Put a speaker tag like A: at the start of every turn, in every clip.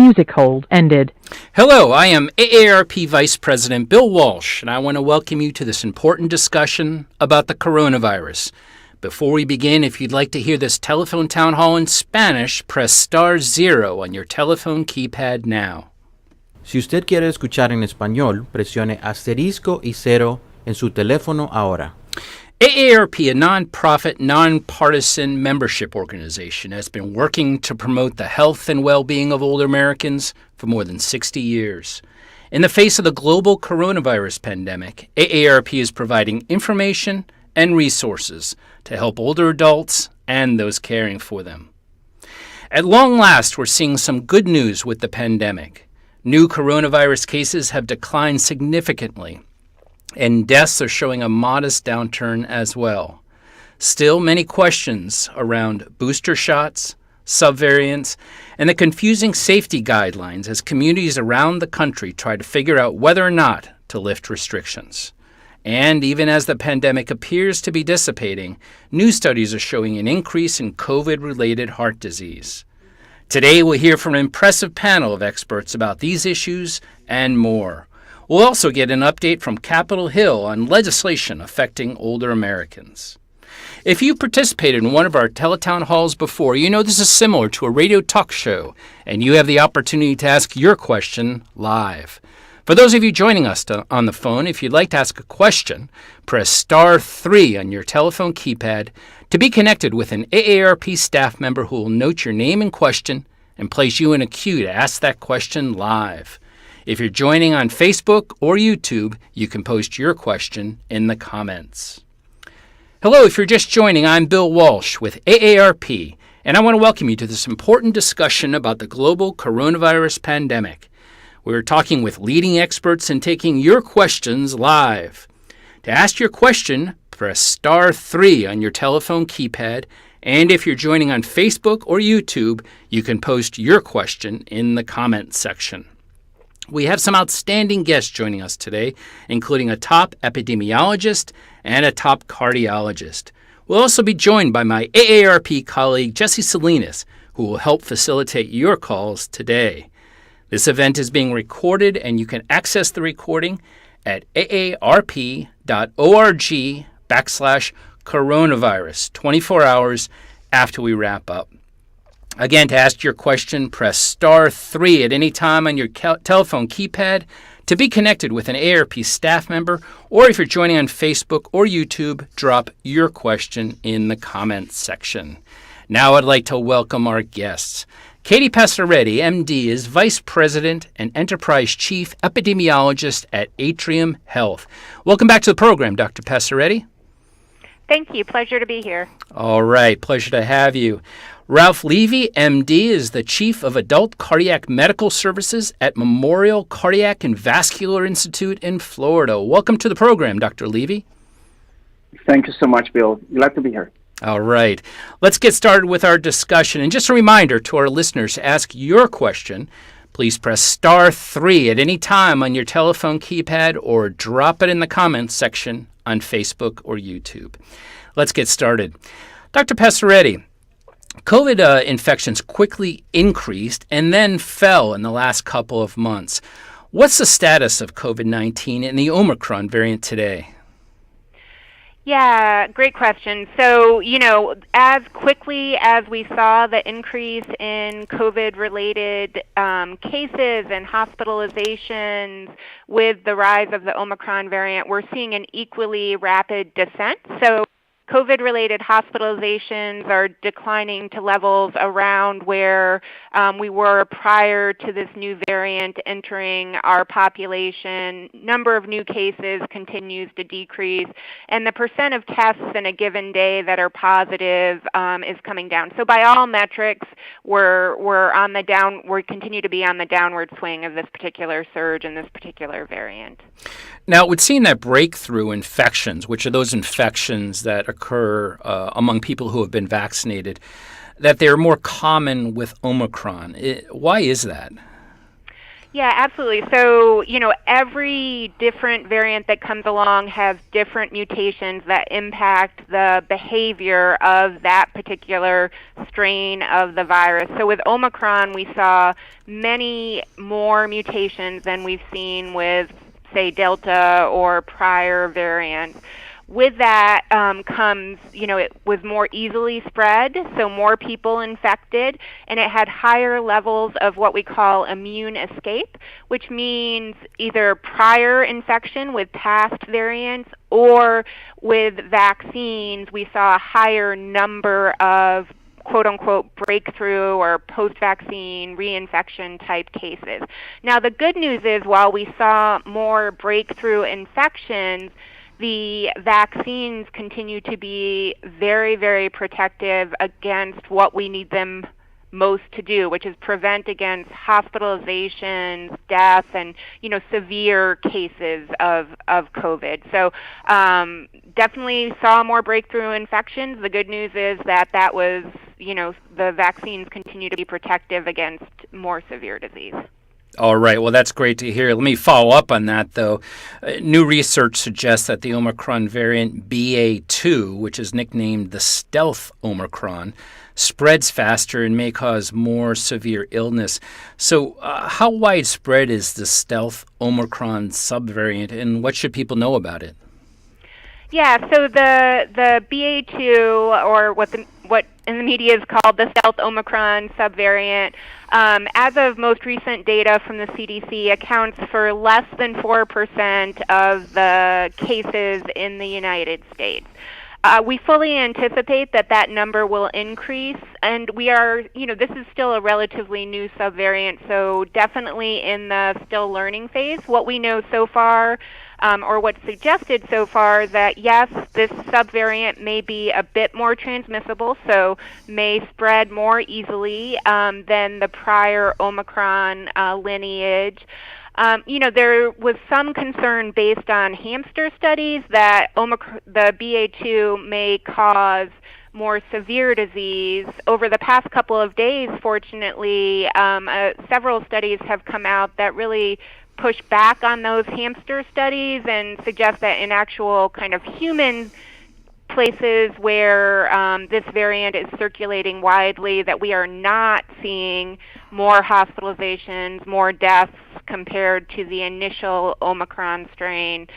A: music hold ended.
B: Hello, I am AARP Vice President Bill Walsh, and I want to welcome you to this important discussion about the coronavirus. Before we begin, if you'd like to hear this telephone town hall in Spanish, press *0 on your telephone keypad now.
C: Si usted quiere escuchar en español, presione asterisco y 0 en su teléfono ahora.
B: AARP, a nonprofit, nonpartisan membership organization, has been working to promote the health and well-being of older Americans for more than 60 years. In the face of the global coronavirus pandemic, AARP is providing information and resources to help older adults and those caring for them. At long last, we're seeing some good news with the pandemic. New coronavirus cases have declined significantly, and deaths are showing a modest downturn as well. Still, many questions around booster shots, subvariants, and the confusing safety guidelines as communities around the country try to figure out whether or not to lift restrictions. And even as the pandemic appears to be dissipating, new studies are showing an increase in COVID-related heart disease. Today, we'll hear from an impressive panel of experts about these issues and more. We'll also get an update from Capitol Hill on legislation affecting older Americans. If you participated in one of our teletown halls before, you know this is similar to a radio talk show, and you have the opportunity to ask your question live. For those of you joining us on the phone, if you'd like to ask a question, press *3 on your telephone keypad to be connected with an AARP staff member who will note your name and question and place you in a queue to ask that question live. If you're joining on Facebook or YouTube, you can post your question in the comments. Hello, if you're just joining, I'm Bill Walsh with AARP, and I want to welcome you to this important discussion about the global coronavirus pandemic. We're talking with leading experts and taking your questions live. To ask your question, press *3 on your telephone keypad, and if you're joining on Facebook or YouTube, you can post your question in the comments section. We have some outstanding guests joining us today, including a top epidemiologist and a top cardiologist. We'll also be joined by my AARP colleague, Jesse Salinas, who will help facilitate your calls today. This event is being recorded, and you can access the recording at aarp.org/coronavirus 24 hours after we wrap up. Again, to ask your question, press *3 at any time on your telephone keypad to be connected with an AARP staff member, or if you're joining on Facebook or YouTube, drop your question in the comments section. Now I'd like to welcome our guests. Katie Passaretti, MD, is Vice President and Enterprise Chief Epidemiologist at Atrium Health. Welcome back to the program, Dr. Passaretti.
D: Thank you. Pleasure to be here.
B: All right. Pleasure to have you. Ralph Levy, MD, is the Chief of Adult Cardiac Medical Services at Memorial Cardiac and Vascular Institute in Florida. Welcome to the program, Dr. Levy.
E: Thank you so much, Bill. Glad to be here.
B: All right. Let's get started with our discussion. And just a reminder to our listeners to ask your question. Please press *3 at any time on your telephone keypad or drop it in the comments section on Facebook or YouTube. Let's get started. Dr. Passaretti, COVID infections quickly increased and then fell in the last couple of months. What's the status of COVID-19 and the Omicron variant today?
D: Yeah, great question. So, as quickly as we saw the increase in COVID-related cases and hospitalizations with the rise of the Omicron variant, we're seeing an equally rapid descent. So COVID-related hospitalizations are declining to levels around where we were prior to this new variant entering our population. Number of new cases continues to decrease, and the percent of tests in a given day that are positive is coming down. So by all metrics, we're on the down. We continue to be on the downward swing of this particular surge and this particular variant.
B: Now, it would seem that breakthrough infections, which are those infections that occur among people who have been vaccinated, that they're more common with Omicron. Why is that?
D: Yeah, absolutely. So, every different variant that comes along has different mutations that impact the behavior of that particular strain of the virus. So with Omicron, we saw many more mutations than we've seen with, say, Delta or prior variants. With that comes, it was more easily spread, so more people infected, and it had higher levels of what we call immune escape, which means either prior infection with past variants or with vaccines, we saw a higher number of quote-unquote breakthrough or post-vaccine reinfection type cases. Now, the good news is while we saw more breakthrough infections, the vaccines continue to be very, very protective against what we need them most to do, which is prevent against hospitalizations, death, and severe cases of COVID. So definitely saw more breakthrough infections. The good news is that was the vaccines continue to be protective against more severe disease.
B: All right. Well, that's great to hear. Let me follow up on that, though. New research suggests that the Omicron variant BA2, which is nicknamed the stealth Omicron, spreads faster and may cause more severe illness. So how widespread is the stealth Omicron subvariant, and what should people know about it?
D: Yeah, so the BA2, or what in the media is called the stealth Omicron subvariant, as of most recent data from the CDC, accounts for less than 4% of the cases in the United States. We fully anticipate that number will increase, and we are, this is still a relatively new subvariant, so definitely in the still learning phase. What we know so far, or what's suggested so far, that yes, this subvariant may be a bit more transmissible, so may spread more easily than the prior Omicron lineage. There was some concern based on hamster studies that the BA2 may cause more severe disease. Over the past couple of days, fortunately, several studies have come out that really push back on those hamster studies and suggest that in actual kind of human places where this variant is circulating widely, that we are not seeing more hospitalizations, more deaths compared to the initial Omicron strain.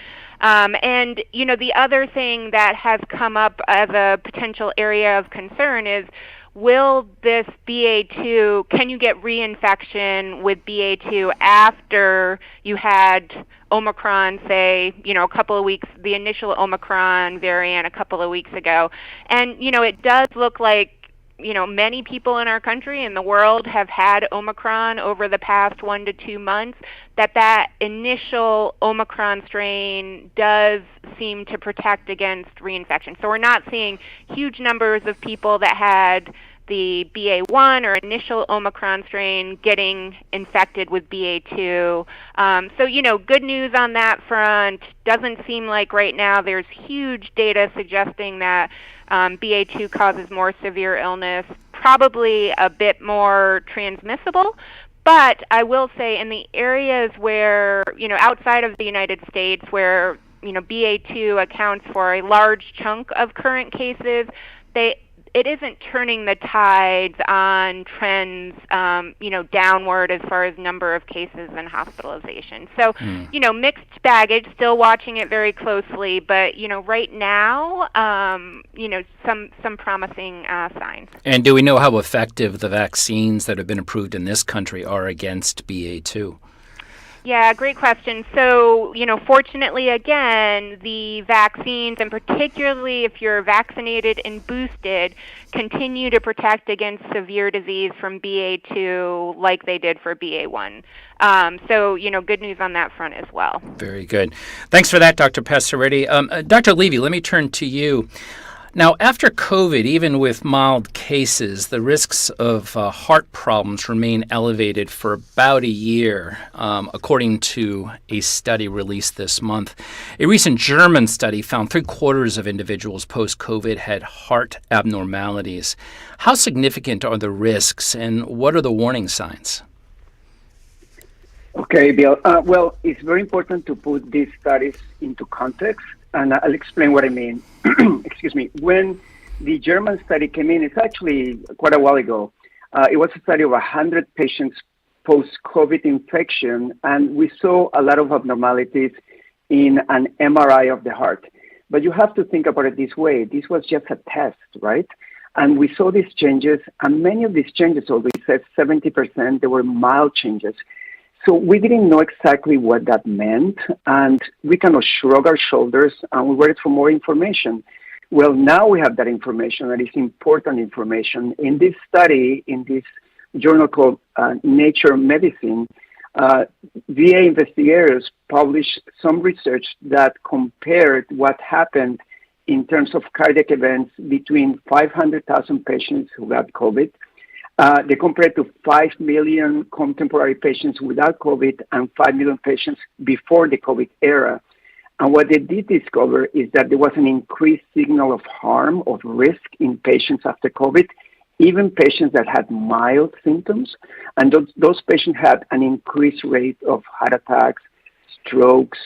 D: And, the other thing that has come up as a potential area of concern is, will this BA2, can you get reinfection with BA2 after you had Omicron, say, a couple of weeks, the initial Omicron variant a couple of weeks ago? And, it does look like, many people in our country and the world have had Omicron over the past 1 to 2 months, that initial Omicron strain does seem to protect against reinfection. So we're not seeing huge numbers of people that had the BA1 or initial Omicron strain getting infected with BA2. So, good news on that front. Doesn't seem like right now there's huge data suggesting that BA2 causes more severe illness, probably a bit more transmissible. But I will say in the areas where, outside of the United States where, BA2 accounts for a large chunk of current cases, it isn't turning the tides on trends, downward as far as number of cases and hospitalization. So, mixed baggage, still watching it very closely, but, right now, some promising signs.
B: And do we know how effective the vaccines that have been approved in this country are against BA2?
D: Yeah, great question. So, fortunately, again, the vaccines, and particularly if you're vaccinated and boosted, continue to protect against severe disease from BA2 like they did for BA1. So, good news on that front as well.
B: Very good. Thanks for that, Dr. Passaretti. Dr. Levy, let me turn to you. Now, after COVID, even with mild cases, the risks of heart problems remain elevated for about a year, according to a study released this month. A recent German study found 3/4 of individuals post-COVID had heart abnormalities. How significant are the risks, and what are the warning signs?
E: Okay, Bill. Well, it's very important to put these studies into context, and I'll explain what I mean. Excuse me. When the German study came in, it's actually quite a while ago. It was a study of 100 patients post-COVID infection, and we saw a lot of abnormalities in an MRI of the heart. But you have to think about it this way. This was just a test, right? And we saw these changes, and many of these changes, although it said 70%, they were mild changes. So we didn't know exactly what that meant, and we kind of shrugged our shoulders and we waited for more information. Well, now we have that information, and it's important information. In this study, in this journal called Nature Medicine, VA investigators published some research that compared what happened in terms of cardiac events between 500,000 patients who got COVID. They compared to 5 million contemporary patients without COVID and 5 million patients before the COVID era. And what they did discover is that there was an increased signal of harm, of risk in patients after COVID, even patients that had mild symptoms. And those patients had an increased rate of heart attacks, strokes,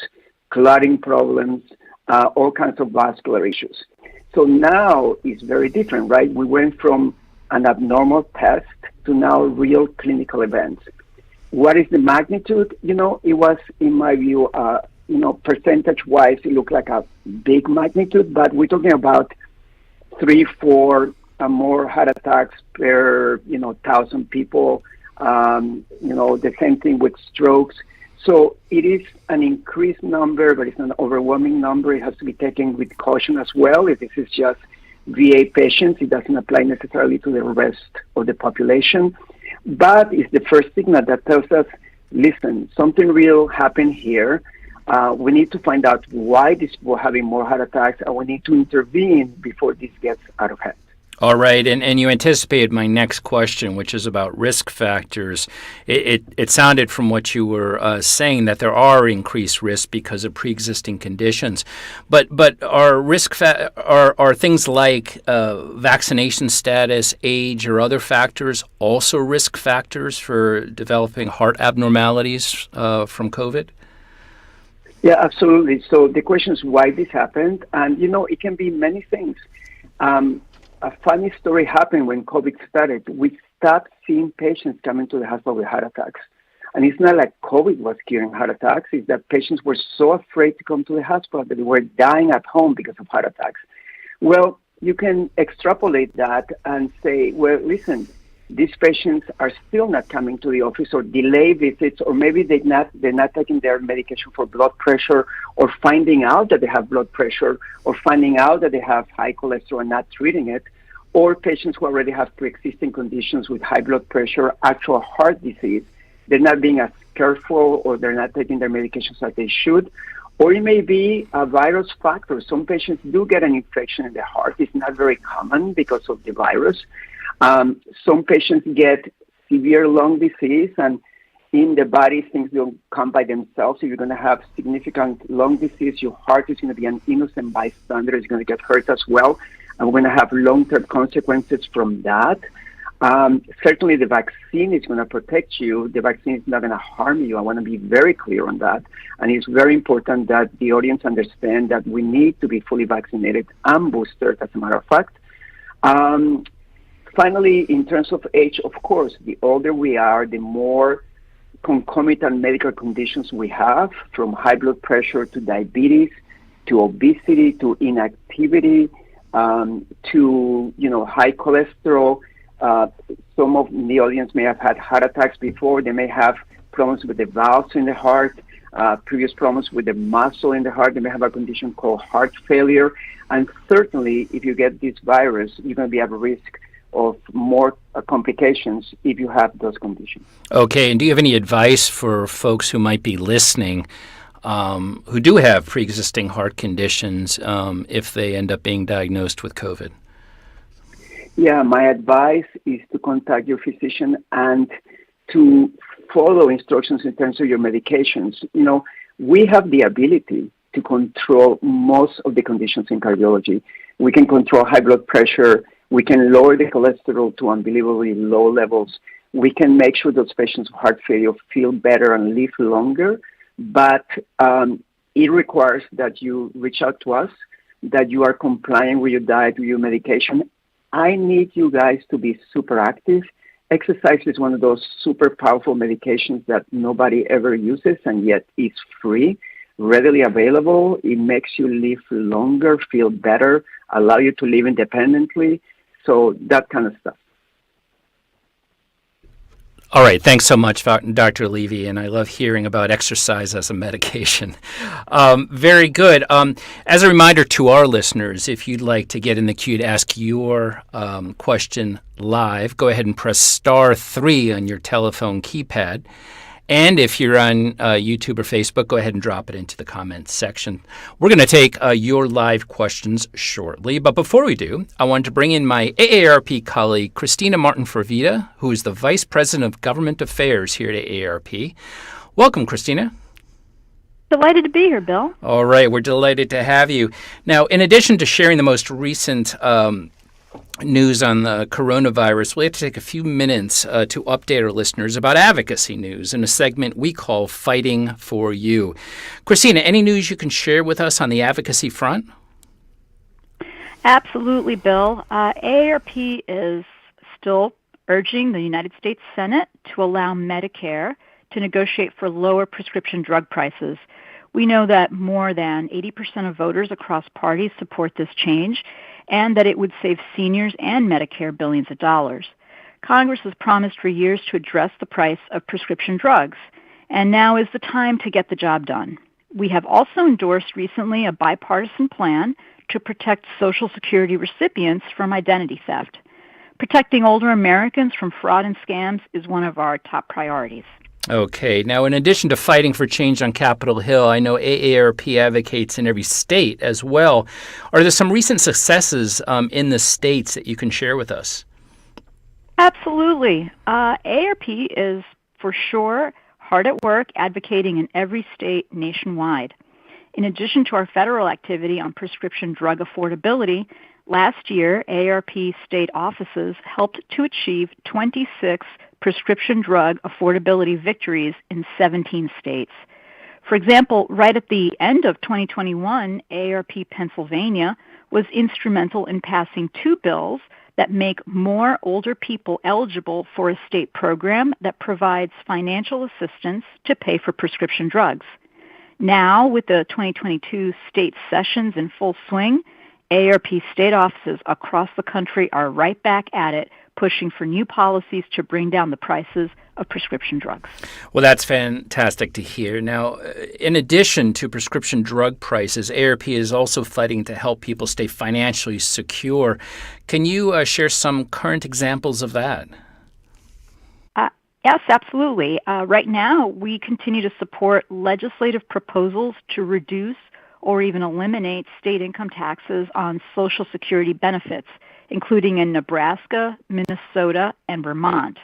E: clotting problems, all kinds of vascular issues. So now it's very different, right? We went from an abnormal test to now real clinical events. What is the magnitude? It was, in my view, percentage-wise, it looked like a big magnitude, but we're talking about 3, 4 more heart attacks per, 1,000 people. The same thing with strokes. So it is an increased number, but it's an overwhelming number. It has to be taken with caution as well. If this is just VA patients, it doesn't apply necessarily to the rest of the population. But it's the first signal that tells us, listen, something real happened here. We need to find out why these people are having more heart attacks, and we need to intervene before this gets out of hand.
B: All right, and you anticipated my next question, which is about risk factors. It sounded from what you were saying that there are increased risks because of pre-existing conditions, but are are things like vaccination status, age, or other factors also risk factors for developing heart abnormalities from COVID?
E: Yeah, absolutely. So the question is why this happened, and it can be many things. A funny story happened when COVID started. We stopped seeing patients coming to the hospital with heart attacks. And it's not like COVID was curing heart attacks. It's that patients were so afraid to come to the hospital that they were dying at home because of heart attacks. Well, you can extrapolate that and say, well, listen, these patients are still not coming to the office or delay visits, or maybe they're not taking their medication for blood pressure, or finding out that they have blood pressure, or finding out that they have high cholesterol and not treating it, or patients who already have pre-existing conditions with high blood pressure, actual heart disease. They're not being as careful, or they're not taking their medications as they should. Or it may be a virus factor. Some patients do get an infection in the heart. It's not very common because of the virus. Some patients get severe lung disease, and in the body, things don't come by themselves. So you're going to have significant lung disease. Your heart is going to be an innocent bystander. It's going to get hurt as well. And we're going to have long-term consequences from that. Certainly, the vaccine is going to protect you. The vaccine is not going to harm you. I want to be very clear on that. And it's very important that the audience understand that we need to be fully vaccinated and boosted, as a matter of fact. Finally, in terms of age, of course, the older we are, the more concomitant medical conditions we have, from high blood pressure to diabetes, to obesity, to inactivity, to high cholesterol. Some of the audience may have had heart attacks before. They may have problems with the valves in the heart, previous problems with the muscle in the heart. They may have a condition called heart failure. And certainly, if you get this virus, you're going to be at risk of more complications if you have those conditions.
B: Okay, and do you have any advice for folks who might be listening who do have pre-existing heart conditions if they end up being diagnosed with COVID?
E: Yeah, my advice is to contact your physician and to follow instructions in terms of your medications. We have the ability to control most of the conditions in cardiology. We can control high blood pressure. We can lower the cholesterol to unbelievably low levels. we can make sure those patients with heart failure feel better and live longer. But it requires that you reach out to us, that you are compliant with your diet, with your medication. I need you guys to be super active. Exercise is one of those super powerful medications that nobody ever uses, and yet it's free, readily available. It makes you live longer, feel better, allow you to live independently. So that kind of stuff.
B: All right. Thanks so much, Dr. Levy. And I love hearing about exercise as a medication. Very good. As a reminder to our listeners, if you'd like to get in the queue to ask your question live, go ahead and press *3 on your telephone keypad. And if you're on YouTube or Facebook, go ahead and drop it into the comments section. We're going to take your live questions shortly. But before we do, I wanted to bring in my AARP colleague, Christina Martin-Forvita, who is the Vice President of Government Affairs here at AARP. Welcome, Christina.
A: Delighted to be here, Bill.
B: All right. We're delighted to have you. Now, in addition to sharing the most recent news on the coronavirus, we have to take a few minutes to update our listeners about advocacy news in a segment we call Fighting for You. Christina, any news you can share with us on the advocacy front?
A: Absolutely, Bill. AARP is still urging the United States Senate to allow Medicare to negotiate for lower prescription drug prices. We know that more than 80% of voters across parties support this change, and that it would save seniors and Medicare billions of dollars. Congress has promised for years to address the price of prescription drugs, and now is the time to get the job done. We have also endorsed recently a bipartisan plan to protect Social Security recipients from identity theft. Protecting older Americans from fraud and scams is one of our top priorities.
B: Okay. Now, in addition to fighting for change on Capitol Hill, I know AARP advocates in every state as well. Are there some recent successes in the states that you can share with us?
A: Absolutely. AARP is for sure hard at work advocating in every state nationwide. In addition to our federal activity on prescription drug affordability, last year AARP state offices helped to achieve 26 prescription drug affordability victories in 17 states. For example, right at the end of 2021, AARP Pennsylvania was instrumental in passing 2 bills that make more older people eligible for a state program that provides financial assistance to pay for prescription drugs. Now, with the 2022 state sessions in full swing, AARP state offices across the country are right back at it, pushing for new policies to bring down the prices of prescription drugs.
B: Well, that's fantastic to hear. Now, in addition to prescription drug prices, AARP is also fighting to help people stay financially secure. Can you share some current examples of that?
A: Yes, absolutely. Right now, we continue to support legislative proposals to reduce or even eliminate state income taxes on Social Security benefits, including in Nebraska, Minnesota, and Vermont.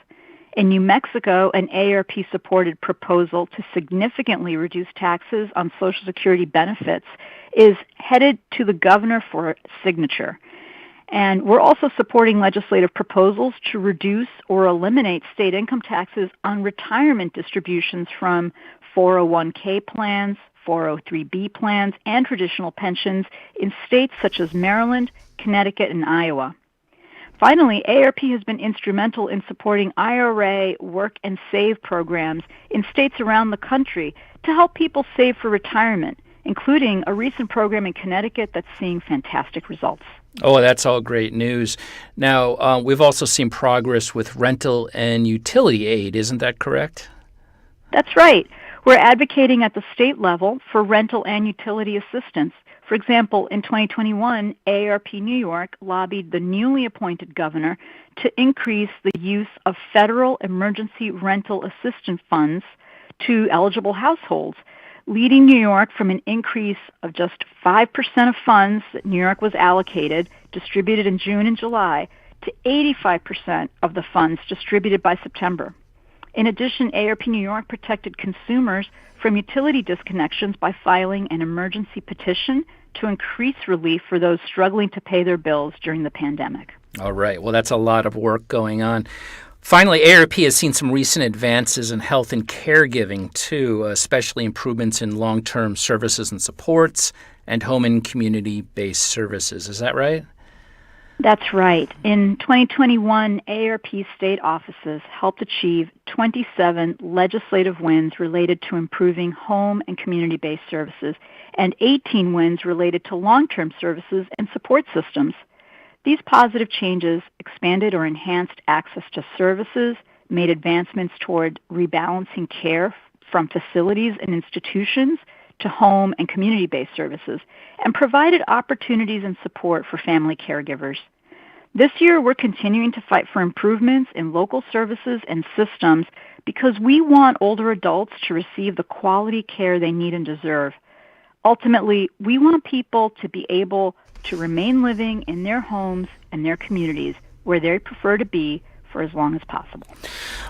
A: In New Mexico, an AARP-supported proposal to significantly reduce taxes on Social Security benefits is headed to the governor for signature. And we're also supporting legislative proposals to reduce or eliminate state income taxes on retirement distributions from 401k plans, 403b plans, and traditional pensions in states such as Maryland, Connecticut, and Iowa. Finally, AARP has been instrumental in supporting IRA work and save programs in states around the country to help people save for retirement, including a recent program in Connecticut that's seeing fantastic results.
B: Oh, that's all great news. Now, we've also seen progress with rental and utility aid. Isn't that correct?
A: That's right. We're advocating at the state level for rental and utility assistance. For example, in 2021, AARP New York lobbied the newly appointed governor to increase the use of federal emergency rental assistance funds to eligible households, leading New York from an increase of just 5% of funds that New York was allocated, distributed in June and July, to 85% of the funds distributed by September. In addition, AARP New York protected consumers from utility disconnections by filing an emergency petition to increase relief for those struggling to pay their bills during the pandemic.
B: All right. Well, that's a lot of work going on. Finally, AARP has seen some recent advances in health and caregiving, too, especially improvements in long-term services and supports and home and community-based services. Is that right?
A: That's right. In 2021, AARP state offices helped achieve 27 legislative wins related to improving home and community-based services and 18 wins related to long-term services and support systems. These positive changes expanded or enhanced access to services, made advancements toward rebalancing care from facilities and institutions to home and community-based services, and provided opportunities and support for family caregivers. This year, we're continuing to fight for improvements in local services and systems because we want older adults to receive the quality care they need and deserve. Ultimately, we want people to be able to remain living in their homes and their communities where they prefer to be for as long as possible.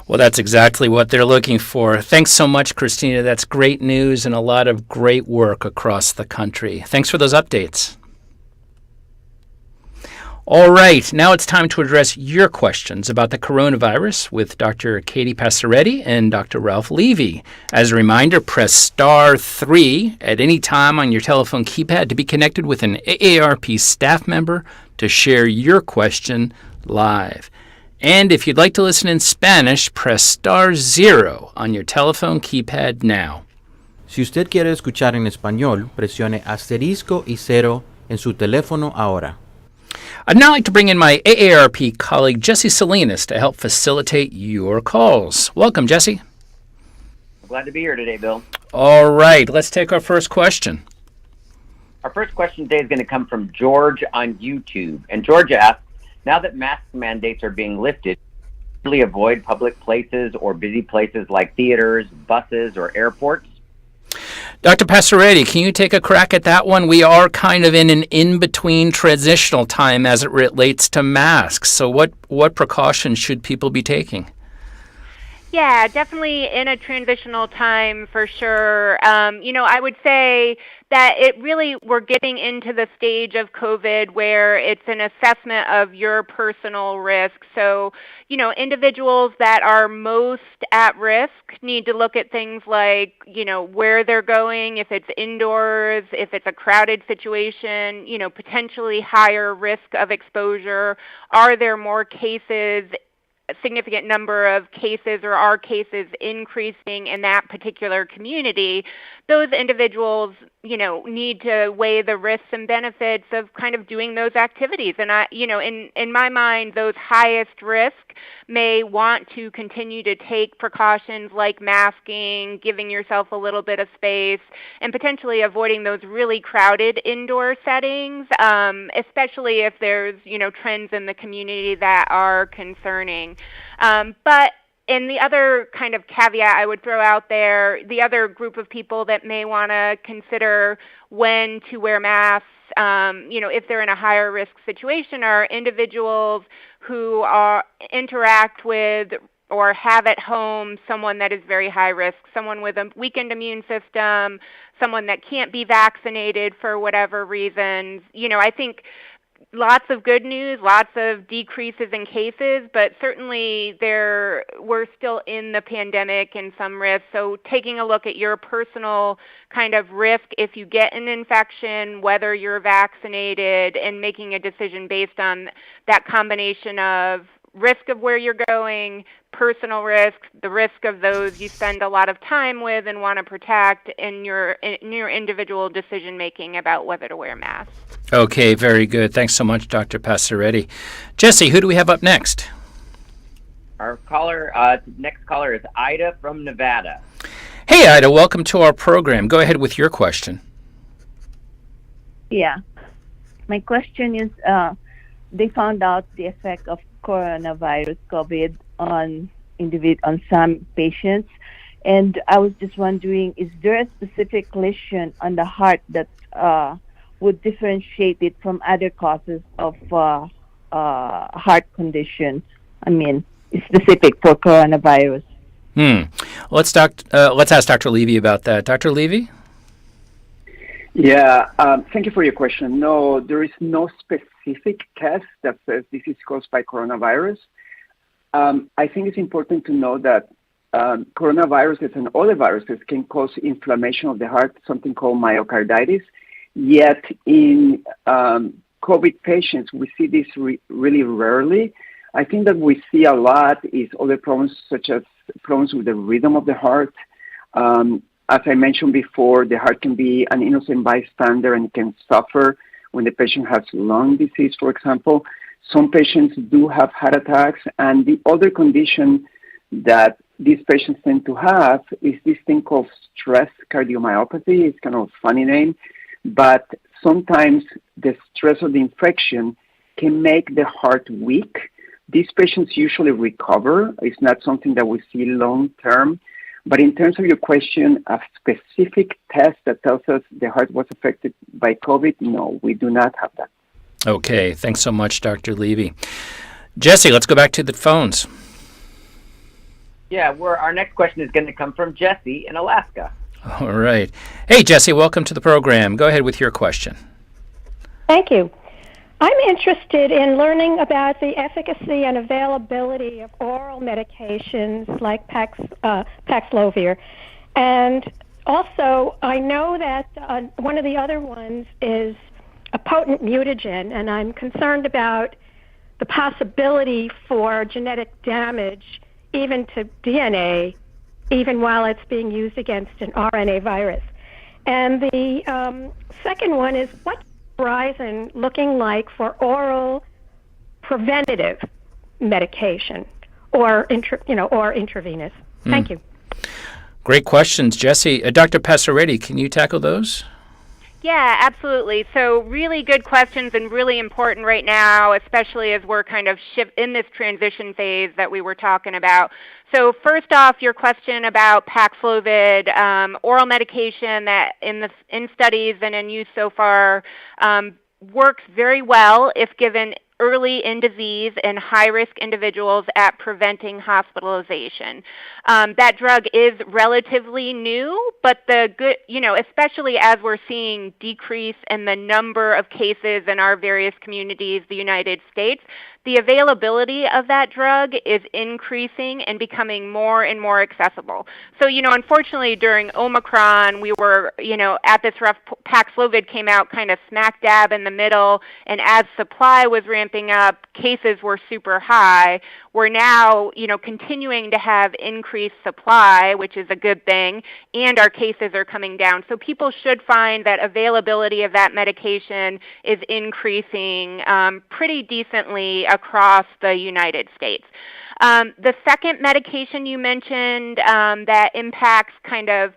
B: Well, that's exactly what they're looking for. Thanks so much, Christina. That's great news and a lot of great work across the country. Thanks for those updates. All right, now it's time to address your questions about the coronavirus with Dr. Katie Passaretti and Dr. Ralph Levy. As a reminder, press star 3 at any time on your telephone keypad to be connected with an AARP staff member to share your question live. And if you'd like to listen in Spanish, press star 0 on your telephone keypad now.
C: Si usted quiere escuchar en español, presione asterisco y 0 en su teléfono ahora.
B: I'd now like to bring in my AARP colleague, Jesse Salinas, to help facilitate your calls. Welcome, Jesse.
F: Glad to be here today, Bill.
B: All right, let's take our first question.
F: Our first question today is going to come from George on YouTube. And George asks, now that mask mandates are being lifted, really avoid public places or busy places like theaters, buses, or airports?
B: Dr. Passaretti, can you take a crack at that one? We are kind of in an in-between transitional time as it relates to masks. So what precautions should people be taking?
D: Yeah, definitely in a transitional time for sure. I would say that we're getting into the stage of COVID where it's an assessment of your personal risk. So, individuals that are most at risk need to look at things like, where they're going, if it's indoors, if it's a crowded situation, potentially higher risk of exposure. Are there more cases? Significant number of cases, or are cases increasing in that particular community? Those individuals, need to weigh the risks and benefits of kind of doing those activities. And in my mind, those highest risk may want to continue to take precautions like masking, giving yourself a little bit of space, and potentially avoiding those really crowded indoor settings, especially if there's, trends in the community that are concerning. And the other kind of caveat I would throw out there, the other group of people that may want to consider when to wear masks, if they're in a higher risk situation, are individuals who interact with or have at home someone that is very high risk, someone with a weakened immune system, someone that can't be vaccinated for whatever reasons. I think lots of good news, lots of decreases in cases, but certainly we're still in the pandemic and some risk. So taking a look at your personal kind of risk if you get an infection, whether you're vaccinated, and making a decision based on that combination of risk of where you're going, personal risk, the risk of those you spend a lot of time with and want to protect, in your individual decision making about whether to wear masks.
B: Okay, very good. Thanks so much, Dr. Passaretti. Jesse, who do we have up next?
F: Our next caller is Ida from Nevada.
B: Hey, Ida, welcome to our program. Go ahead with your question.
G: Yeah. My question is, they found out the effect of coronavirus, COVID, on some patients. And I was just wondering, is there a specific lesion on the heart that would differentiate it from other causes of heart condition? I mean, specific for coronavirus.
B: Let's ask Dr. Levy about that. Dr. Levy?
E: Yeah, thank you for your question. No, there is no specific test that says this is caused by coronavirus. I think it's important to know that coronaviruses and other viruses can cause inflammation of the heart, something called myocarditis. Yet in COVID patients, we see this really rarely. I think that we see a lot is other problems such as problems with the rhythm of the heart. As I mentioned before, the heart can be an innocent bystander and can suffer when the patient has lung disease, for example. Some patients do have heart attacks, and the other condition that these patients tend to have is this thing called stress cardiomyopathy. It's kind of a funny name, but sometimes the stress of the infection can make the heart weak. These patients usually recover. It's not something that we see long term. But in terms of your question, a specific test that tells us the heart was affected by COVID, no, we do not have that.
B: Okay, thanks so much, Dr. Levy. Jesse, let's go back to the phones.
F: Yeah, our next question is going to come from Jesse in Alaska.
B: All right. Hey, Jesse, welcome to the program. Go ahead with your question.
H: Thank you. I'm interested in learning about the efficacy and availability of oral medications like Paxlovid. And also, I know that one of the other ones is a potent mutagen, and I'm concerned about the possibility for genetic damage even to DNA, even while it's being used against an RNA virus. And the second one is, what's the horizon looking like for oral preventative medication or intravenous? Thank you.
B: Great questions, Jesse. Dr. Passaretti, can you tackle those?
D: Yeah, absolutely. So really good questions and really important right now, especially as we're kind of in this transition phase that we were talking about. So first off, your question about Paxlovid, oral medication that in studies and in use so far works very well if given early in disease in high-risk individuals at preventing hospitalization. That drug is relatively new, but the good, especially as we're seeing decrease in the number of cases in our various communities, the United States, the availability of that drug is increasing and becoming more and more accessible. So, unfortunately during Omicron, we were, at this rough, Paxlovid came out kind of smack dab in the middle, and as supply was ramping up, cases were super high. We're now, continuing to have increased supply, which is a good thing, and our cases are coming down. So people should find that availability of that medication is increasing pretty decently across the United States. The second medication you mentioned that impacts kind of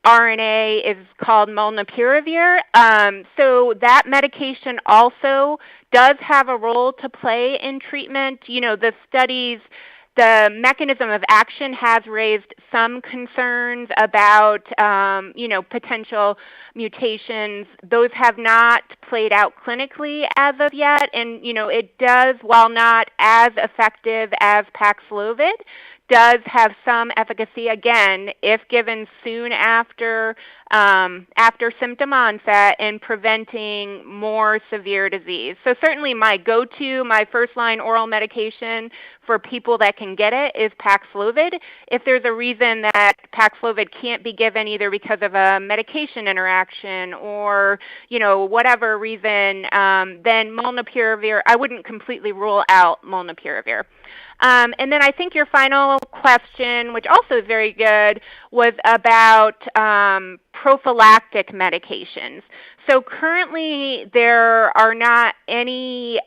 D: RNA is called molnupiravir. So that medication also does have a role to play in treatment. The studies, the mechanism of action has raised some concerns about, potential mutations. Those have not played out clinically as of yet. And, it does, while not as effective as Paxlovid, does have some efficacy, again, if given soon after symptom onset, in preventing more severe disease. So certainly my first-line oral medication for people that can get it is Paxlovid. If there's a reason that Paxlovid can't be given either because of a medication interaction or, whatever reason, then molnupiravir, I wouldn't completely rule out molnupiravir. And then I think your final question, which also is very good, was about prophylactic medications. So currently there are not any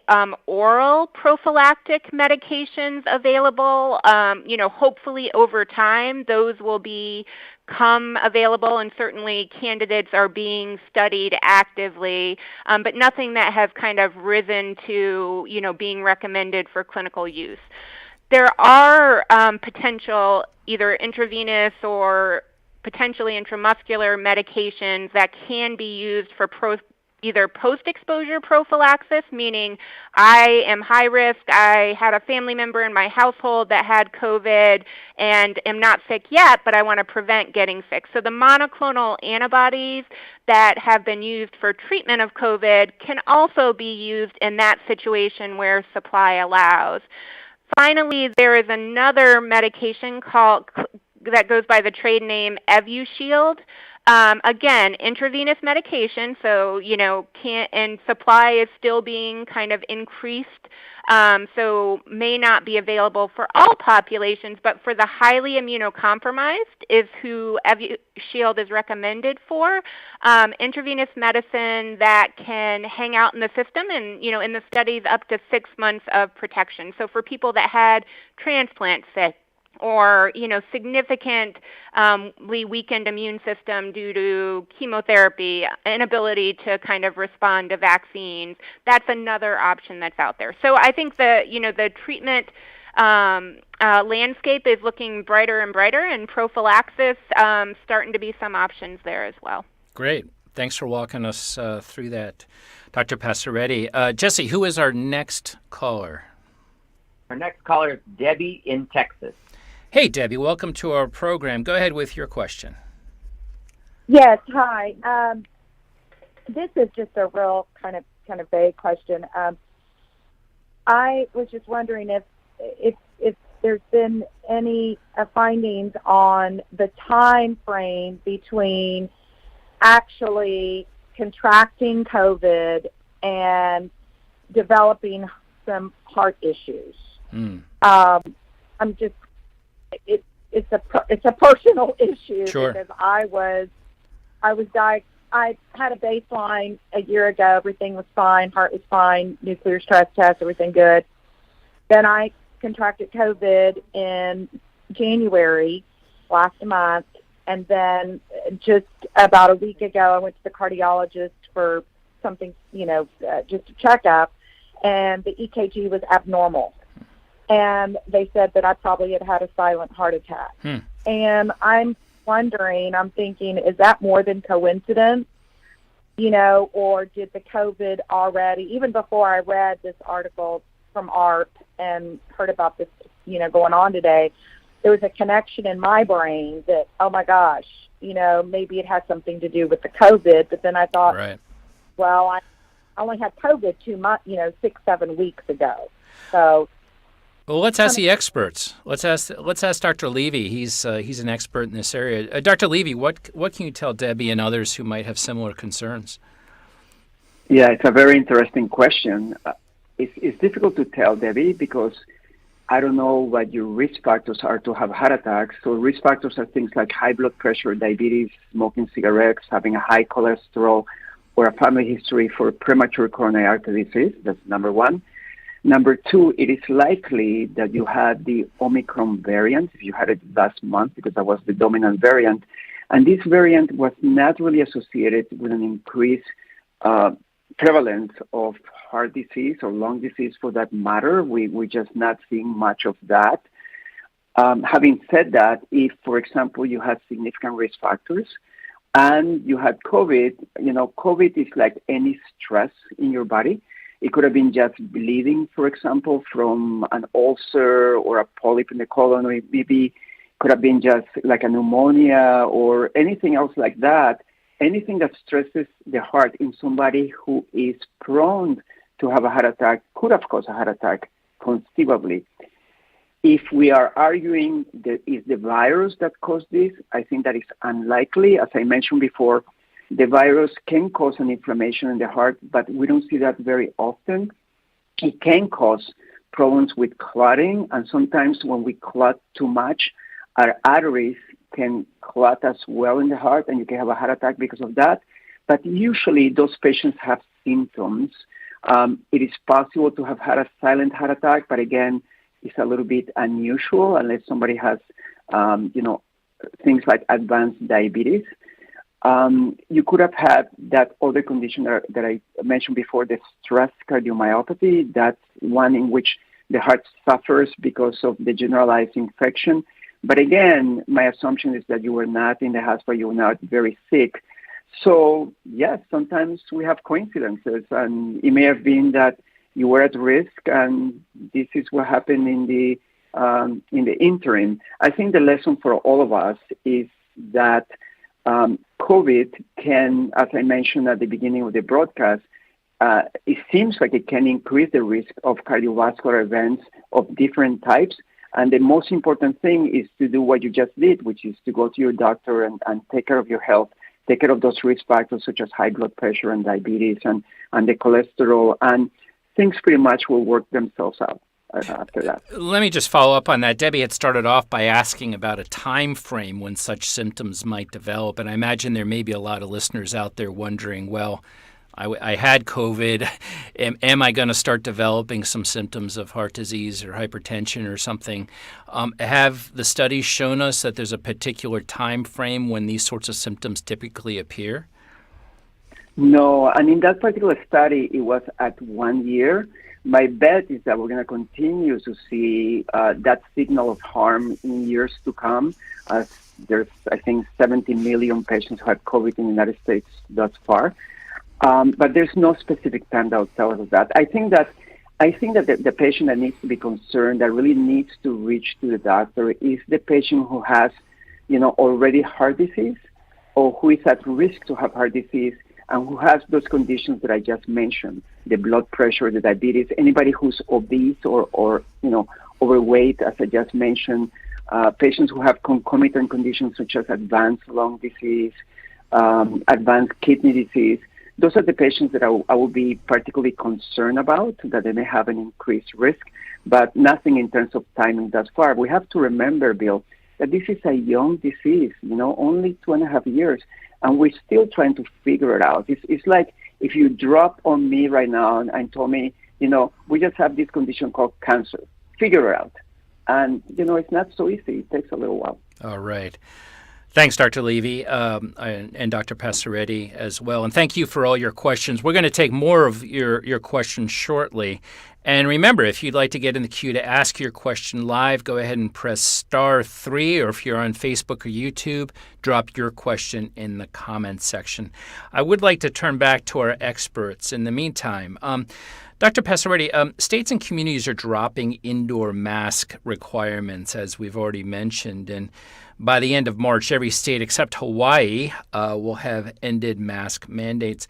D: oral prophylactic medications available. Hopefully over time those will become available, and certainly candidates are being studied actively, but nothing that has kind of risen to, being recommended for clinical use. There are potential either intravenous or potentially intramuscular medications that can be used for either post-exposure prophylaxis, meaning I am high risk, I had a family member in my household that had COVID and am not sick yet, but I want to prevent getting sick. So the monoclonal antibodies that have been used for treatment of COVID can also be used in that situation where supply allows. Finally, there is another medication that goes by the trade name Evusheld. Again, intravenous medication, so and supply is still being kind of increased, so may not be available for all populations, but for the highly immunocompromised is who Evusheld is recommended for. Intravenous medicine that can hang out in the system, and in the studies up to 6 months of protection. So for people that had transplant sick, or significantly weakened immune system due to chemotherapy, inability to kind of respond to vaccines, that's another option that's out there. So I think the treatment landscape is looking brighter and brighter, and prophylaxis starting to be some options there as well.
B: Great. Thanks for walking us through that, Dr. Passaretti. Jesse, who is our next caller?
F: Our next caller is Debbie in Texas.
B: Hey, Debbie, welcome to our program. Go ahead with your question.
I: Yes, hi. This is just a real kind of vague question. I was just wondering if there's been any findings on the time frame between actually contracting COVID and developing some heart issues. It's a personal issue.
B: Sure.
I: Because I had a baseline a year ago. Everything was fine. Heart was fine. Nuclear stress test, everything good. Then I contracted COVID in January last month, and then just about a week ago, I went to the cardiologist for something, just a checkup, and the EKG was abnormal. And they said that I probably had a silent heart attack. And I'm thinking, is that more than coincidence? Or did the COVID already, even before I read this article from AARP and heard about this, going on today, there was a connection in my brain that, oh my gosh, maybe it has something to do with the COVID. But then I thought,
B: right.
I: Well, I only had COVID 2 months, 6-7 weeks ago. So.
B: Well, let's ask the experts. Let's ask Dr. Levy. He's an expert in this area. Dr. Levy, what can you tell Debbie and others who might have similar concerns?
E: Yeah, it's a very interesting question. It's difficult to tell, Debbie, because I don't know what your risk factors are to have heart attacks. So risk factors are things like high blood pressure, diabetes, smoking cigarettes, having a high cholesterol, or a family history for premature coronary artery disease. That's number one. Number two, it is likely that you had the Omicron variant, if you had it last month, because that was the dominant variant. And this variant was not really associated with an increased prevalence of heart disease or lung disease for that matter. We're just not seeing much of that. Having said that, if, for example, you had significant risk factors and you had COVID, COVID is like any stress in your body. It could have been just bleeding, for example, from an ulcer or a polyp in the colon, or maybe could have been just like a pneumonia or anything else like that. Anything that stresses the heart in somebody who is prone to have a heart attack could have caused a heart attack conceivably. If we are arguing that it's the virus that caused this, I think that is unlikely. As I mentioned before, the virus can cause an inflammation in the heart, but we don't see that very often. It can cause problems with clotting, and sometimes when we clot too much, our arteries can clot as well in the heart, and you can have a heart attack because of that. But usually those patients have symptoms. It is possible to have had a silent heart attack, but again, it's a little bit unusual unless somebody has, things like advanced diabetes. You could have had that other condition that I mentioned before, the stress cardiomyopathy. That's one in which the heart suffers because of the generalized infection. But again, my assumption is that you were not in the hospital, you were not very sick. So yes, sometimes we have coincidences, and it may have been that you were at risk, and this is what happened in the interim. I think the lesson for all of us is that COVID can, as I mentioned at the beginning of the broadcast, it seems like it can increase the risk of cardiovascular events of different types. And the most important thing is to do what you just did, which is to go to your doctor and take care of your health, take care of those risk factors such as high blood pressure and diabetes and the cholesterol, and things pretty much will work themselves out after that.
B: Let me just follow up on that. Debbie had started off by asking about a time frame when such symptoms might develop, and I imagine there may be a lot of listeners out there wondering, well, I had COVID. Am I going to start developing some symptoms of heart disease or hypertension or something? Have the studies shown us that there's a particular time frame when these sorts of symptoms typically appear?
E: No, and in that particular study, it was at 1 year. My bet is that we're going to continue to see that signal of harm in years to come. There's, I think, 70 million patients who had COVID in the United States thus far. But there's no specific time that will tell us that. I think that the patient that needs to be concerned, that really needs to reach to the doctor, is the patient who has, already heart disease, or who is at risk to have heart disease, and who has those conditions that I just mentioned: the blood pressure, the diabetes, anybody who's obese or overweight, as I just mentioned, patients who have concomitant conditions such as advanced lung disease, advanced kidney disease. Those are the patients that I will be particularly concerned about, that they may have an increased risk, but nothing in terms of timing thus far. We have to remember, Bill, that this is a young disease, only 2.5 years, and we're still trying to figure it out. It's like if you drop on me right now and told me, we just have this condition called cancer. Figure it out. And, it's not so easy. It takes a little while.
B: All right. Thanks, Dr. Levy, and Dr. Passaretti as well. And thank you for all your questions. We're going to take more of your questions shortly. And remember, if you'd like to get in the queue to ask your question live, go ahead and press *3, or if you're on Facebook or YouTube, drop your question in the comments section. I would like to turn back to our experts in the meantime. Dr. Passaretti, states and communities are dropping indoor mask requirements, as we've already mentioned, and by the end of March, every state except Hawaii will have ended mask mandates.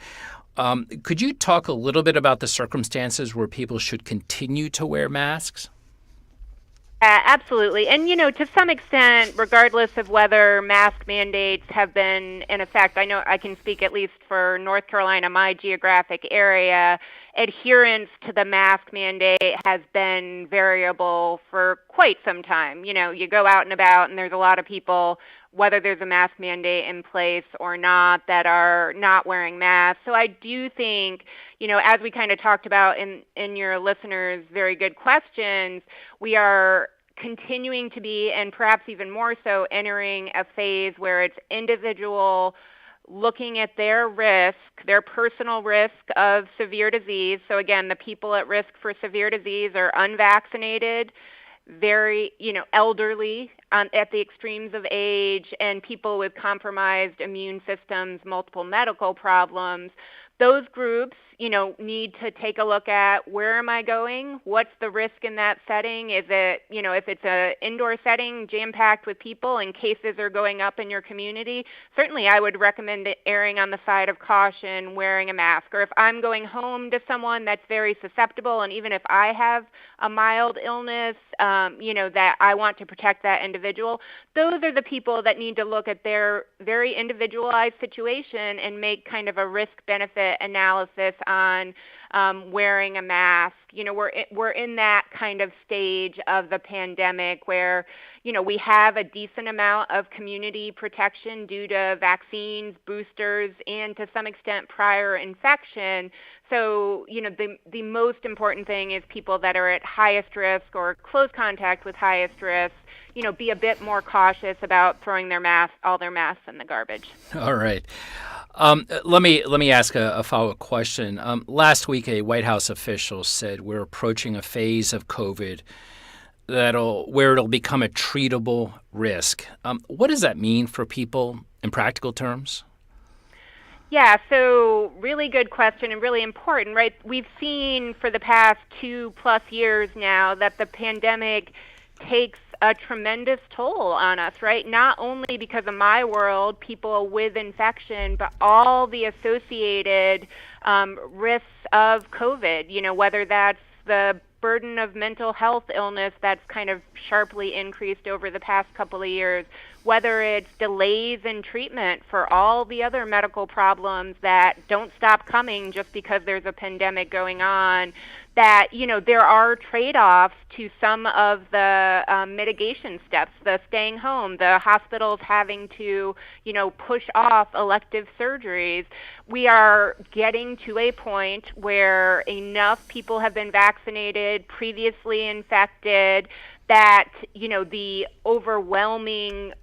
B: Could you talk a little bit about the circumstances where people should continue to wear masks?
D: Absolutely. And, to some extent, regardless of whether mask mandates have been in effect, I know I can speak at least for North Carolina, my geographic area, adherence to the mask mandate has been variable for quite some time. You go out and about and there's a lot of people, whether there's a mask mandate in place or not, that are not wearing masks. So I do think, as we kind of talked about in your listeners' very good questions, we are continuing to be, and perhaps even more so, entering a phase where it's individual looking at their risk, their personal risk of severe disease. So again, the people at risk for severe disease are unvaccinated, very, elderly at the extremes of age, and people with compromised immune systems, multiple medical problems. Those groups, need to take a look at, where am I going? What's the risk in that setting? Is it, if it's an indoor setting jam-packed with people and cases are going up in your community, certainly I would recommend erring on the side of caution, wearing a mask. Or if I'm going home to someone that's very susceptible, and even if I have a mild illness, that I want to protect that individual, those are the people that need to look at their very individualized situation and make kind of a risk-benefit analysis on wearing a mask. We're in that kind of stage of the pandemic where, we have a decent amount of community protection due to vaccines, boosters, and to some extent prior infection. So, the most important thing is people that are at highest risk or close contact with highest risk, be a bit more cautious about throwing all their masks in the garbage.
B: All right. Let me ask a follow-up question. Last week, a White House official said we're approaching a phase of COVID where it'll become a treatable risk. What does that mean for people in practical terms?
D: Yeah, so really good question and really important, right? We've seen for the past 2+ years now that the pandemic takes a tremendous toll on us, right? Not only because of my world, people with infection, but all the associated risks of COVID, whether that's the burden of mental health illness that's kind of sharply increased over the past couple of years, whether it's delays in treatment for all the other medical problems that don't stop coming just because there's a pandemic going on, that, there are trade-offs to some of the mitigation steps, the staying home, the hospitals having to, push off elective surgeries. We are getting to a point where enough people have been vaccinated, previously infected, that, the overwhelming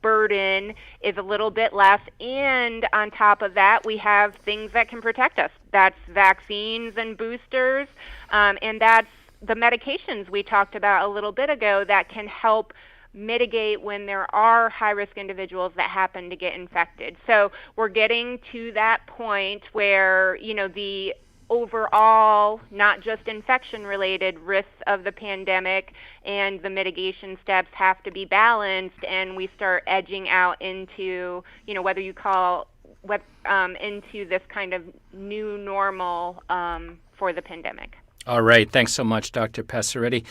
D: burden is a little bit less, and on top of that, we have things that can protect us. That's vaccines and boosters, and that's the medications we talked about a little bit ago that can help mitigate when there are high-risk individuals that happen to get infected. So we're getting to that point where, the overall, not just infection-related risks of the pandemic and the mitigation steps have to be balanced, and we start edging out into, whether you call into this kind of new normal for the pandemic.
B: All right. Thanks so much, Dr. Passaretti.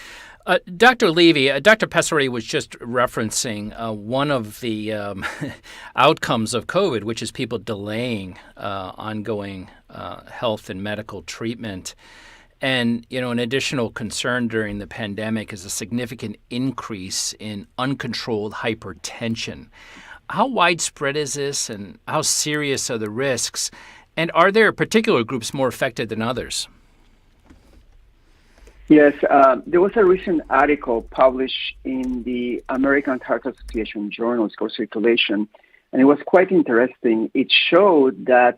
B: Dr. Levy, Dr. Passaretti was just referencing one of the outcomes of COVID, which is people delaying ongoing health and medical treatment. And, an additional concern during the pandemic is a significant increase in uncontrolled hypertension. How widespread is this, and how serious are the risks? And are there particular groups more affected than others?
E: Yes, there was a recent article published in the American Heart Association journal, it's called Circulation, and it was quite interesting. It showed that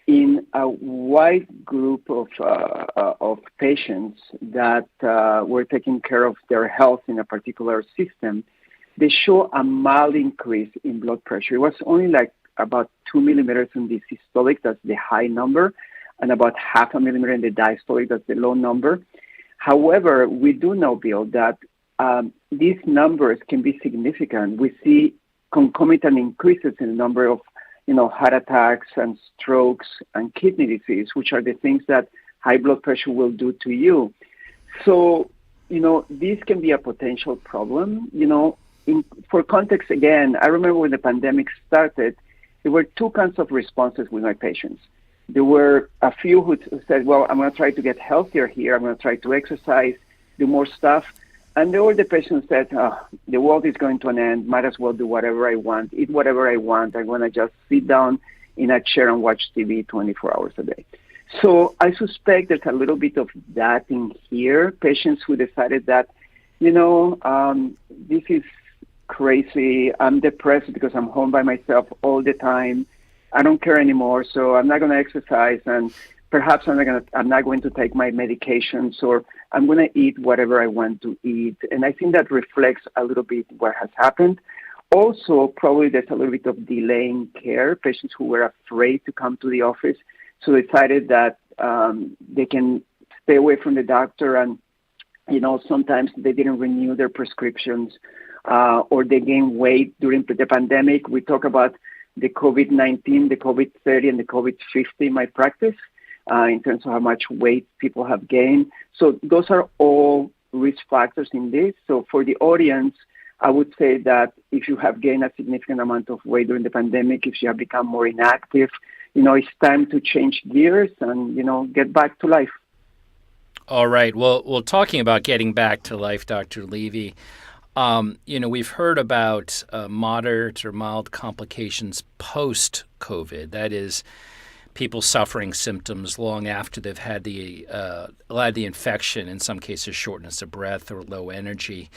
E: in a wide group of patients that were taking care of their health in a particular system, they show a mild increase in blood pressure. It was only like about 2 millimeters in the systolic, that's the high number, and about 0.5 millimeter in the diastolic, that's the low number. However, we do know, Bill, that these numbers can be significant. We see concomitant increases in the number of, heart attacks and strokes and kidney disease, which are the things that high blood pressure will do to you. So, this can be a potential problem. For context, again, I remember when the pandemic started, there were two kinds of responses with my patients. There were a few who said, well, I'm going to try to get healthier here. I'm going to try to exercise, do more stuff. And there were the patients who said, the world is going to an end. Might as well do whatever I want, eat whatever I want. I'm going to just sit down in a chair and watch TV 24 hours a day. So I suspect there's a little bit of that in here. Patients who decided that, this is crazy. I'm depressed because I'm home by myself all the time. I don't care anymore, so I'm not going to exercise, and perhaps I'm not going to take my medications, or I'm going to eat whatever I want to eat. And I think that reflects a little bit what has happened. Also, probably there's a little bit of delay in care. Patients who were afraid to come to the office, so decided that they can stay away from the doctor, and sometimes they didn't renew their prescriptions, or they gained weight during the pandemic. We talk about the COVID-19, the COVID-30, and the COVID-50 in my practice, in terms of how much weight people have gained. So those are all risk factors in this. So for the audience, I would say that if you have gained a significant amount of weight during the pandemic, if you have become more inactive, it's time to change gears and, get back to life.
B: All right. Well, talking about getting back to life, Dr. Levy, we've heard about moderate or mild complications post-COVID. That is, people suffering symptoms long after they've had the infection, in some cases shortness of breath or low energy.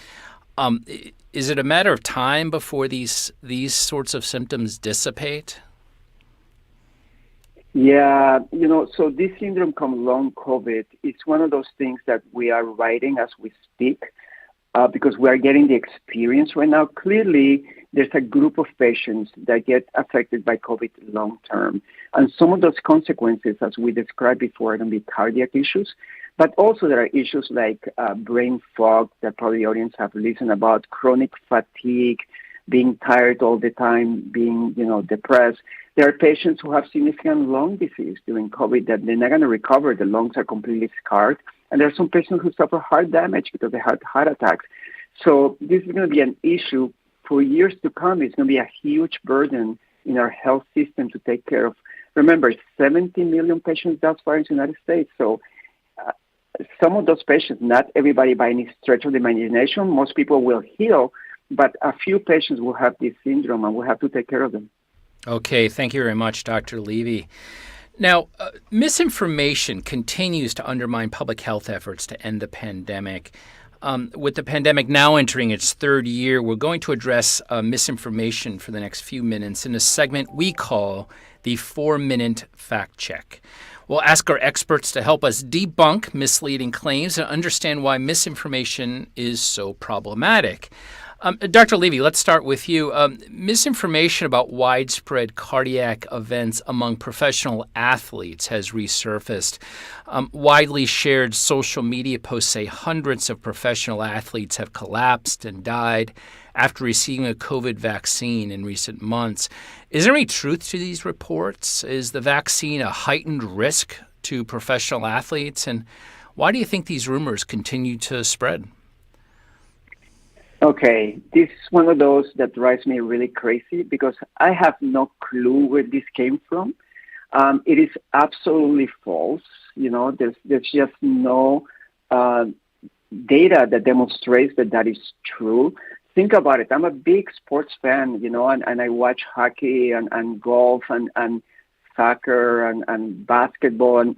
B: Is it a matter of time before these sorts of symptoms dissipate?
E: Yeah, so this syndrome called long COVID, it's one of those things that we are writing as we speak. Because we are getting the experience right now. Clearly, there's a group of patients that get affected by COVID long term. And some of those consequences, as we described before, are going to be cardiac issues. But also there are issues like brain fog that probably the audience have listened about, chronic fatigue, being tired all the time, being, depressed. There are patients who have significant lung disease during COVID that they're not going to recover. The lungs are completely scarred. And there are some patients who suffer heart damage because they had heart attacks. So this is going to be an issue for years to come. It's going to be a huge burden in our health system to take care of. Remember, 70 million patients thus far in the United States. So some of those patients, not everybody by any stretch of the imagination, most people will heal, but a few patients will have this syndrome and we'll have to take care of them.
B: Okay, thank you very much, Dr. Levy. Now, misinformation continues to undermine public health efforts to end the pandemic. With the pandemic now entering its third year, we're going to address misinformation for the next few minutes in a segment we call the 4-Minute Fact Check. We'll ask our experts to help us debunk misleading claims and understand why misinformation is so problematic. Dr. Levy, let's start with you. Misinformation about widespread cardiac events among professional athletes has resurfaced. Widely shared social media posts say hundreds of professional athletes have collapsed and died after receiving a COVID vaccine in recent months. Is there any truth to these reports? Is the vaccine a heightened risk to professional athletes? And why do you think these rumors continue to spread?
E: Okay, this is one of those that drives me really crazy because I have no clue where this came from. It is absolutely false. There's just no data that demonstrates that is true. Think about it. I'm a big sports fan, and I watch hockey and golf and soccer and basketball. And,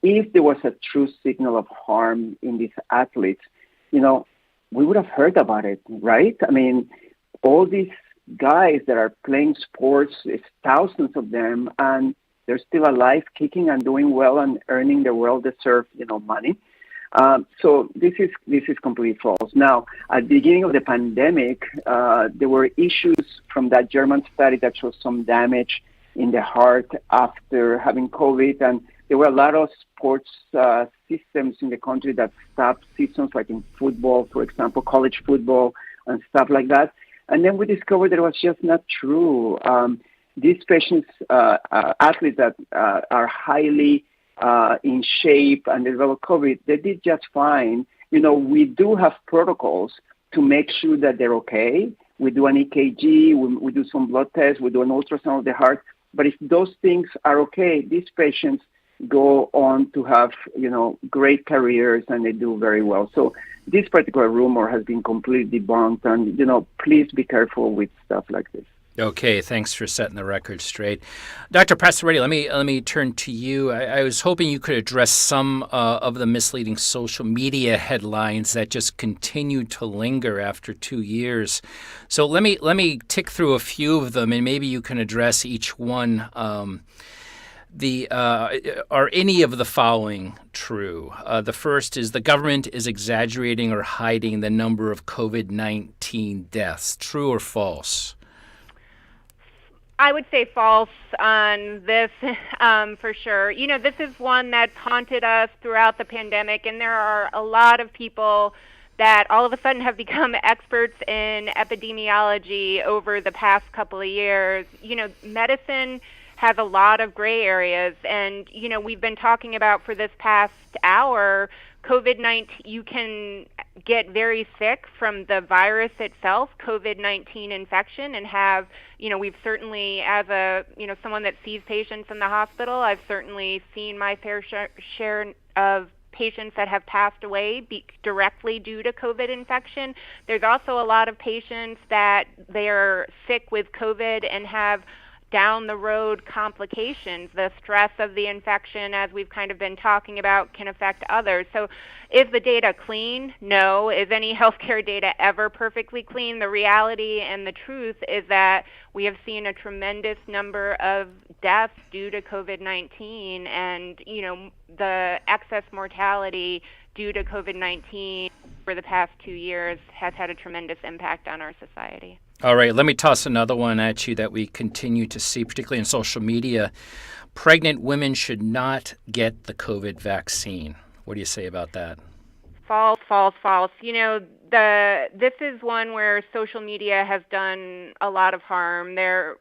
E: if there was a true signal of harm in these athletes, we would have heard about it, right? I mean, all these guys that are playing sports, it's thousands of them, and they're still alive, kicking and doing well and earning their well-deserved, money. So this is completely false. Now, at the beginning of the pandemic, there were issues from that German study that showed some damage in the heart after having COVID, and there were a lot of sports systems in the country that stopped seasons, like in football, for example, college football and stuff like that. And then we discovered that it was just not true. These patients, athletes that are highly in shape and develop COVID, they did just fine. We do have protocols to make sure that they're okay. We do an EKG, we do some blood tests, we do an ultrasound of the heart. But if those things are okay, these patients go on to have, great careers and they do very well. So this particular rumor has been completely debunked and, please be careful with stuff like this.
B: Okay, thanks for setting the record straight. Dr. Passaretti, let me turn to you. I was hoping you could address some of the misleading social media headlines that just continue to linger after 2 years. So let me tick through a few of them, and maybe you can address each one. Are any of the following true? The first is the government is exaggerating or hiding the number of COVID-19 deaths. True or false?
D: I would say false on this for sure. This is one that's haunted us throughout the pandemic, and there are a lot of people that all of a sudden have become experts in epidemiology over the past couple of years. Medicine has a lot of gray areas, and we've been talking about for this past hour, COVID-19, you can get very sick from the virus itself, COVID-19 infection, and have, we've certainly, as someone that sees patients in the hospital, I've certainly seen my fair share of patients that have passed away directly due to COVID infection. There's also a lot of patients that they're sick with COVID and have down the road complications. The stress of the infection, as we've kind of been talking about, can affect others. So is the data clean? No. Is any healthcare data ever perfectly clean? The reality and the truth is that we have seen a tremendous number of deaths due to COVID-19, and the excess mortality due to COVID-19 for the past 2 years has had a tremendous impact on our society.
B: All right, let me toss another one at you that we continue to see, particularly in social media. Pregnant women should not get the COVID vaccine. What do you say about that?
D: False, false, false. This is one where social media has done a lot of harm. There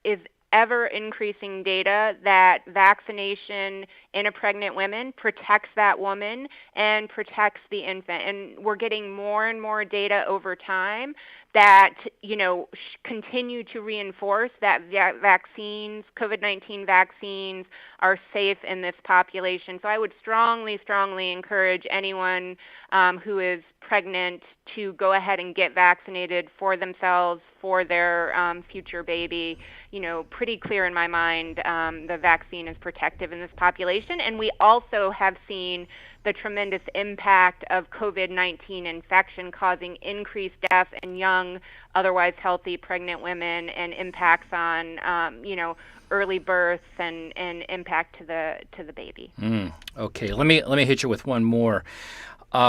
D: is ever increasing data that vaccination in a pregnant woman protects that woman and protects the infant. And we're getting more and more data over time that, continue to reinforce that vaccines, COVID-19 vaccines, are safe in this population. So I would strongly, strongly encourage anyone who is pregnant to go ahead and get vaccinated for themselves, for their future baby. Pretty clear in my mind the vaccine is protective in this population. And we also have seen the tremendous impact of COVID-19 infection causing increased deaths in young, otherwise healthy pregnant women, and impacts on, early births and impact to the baby.
B: Okay, let me hit you with one more.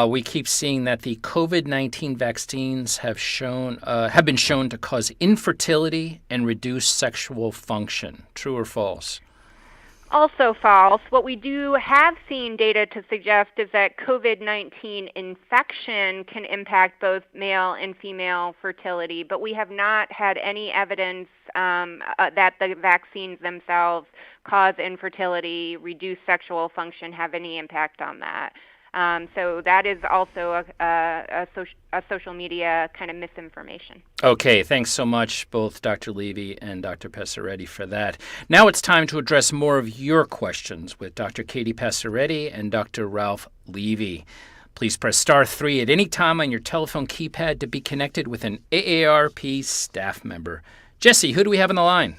B: We keep seeing that the COVID-19 vaccines have been shown to cause infertility and reduce sexual function. True or false?
D: Also false. What we do have seen data to suggest is that COVID-19 infection can impact both male and female fertility, but we have not had any evidence that the vaccines themselves cause infertility, reduce sexual function, have any impact on that. So that is also a social media kind of misinformation.
B: Okay, thanks so much, both Dr. Levy and Dr. Passaretti, for that. Now it's time to address more of your questions with Dr. Katie Passaretti and Dr. Ralph Levy. Please press star 3 at any time on your telephone keypad to be connected with an AARP staff member. Jesse, who do we have on the line?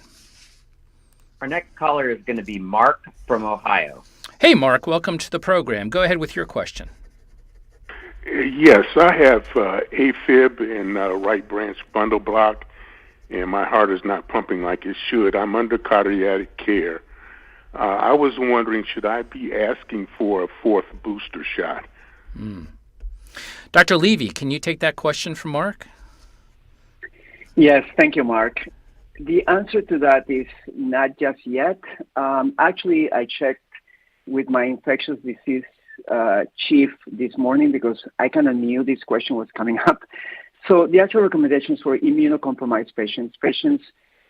F: Our next caller is going to be Mark from Ohio.
B: Hey, Mark, welcome to the program. Go ahead with your question.
J: Yes, I have AFib in right branch bundle block, and my heart is not pumping like it should. I'm under cardiac care. I was wondering, should I be asking for a fourth booster shot?
B: Dr. Levy, can you take that question from Mark?
E: Yes, thank you, Mark. The answer to that is not just yet. Actually, I checked with my infectious disease chief this morning because I kind of knew this question was coming up. So the actual recommendations for immunocompromised patients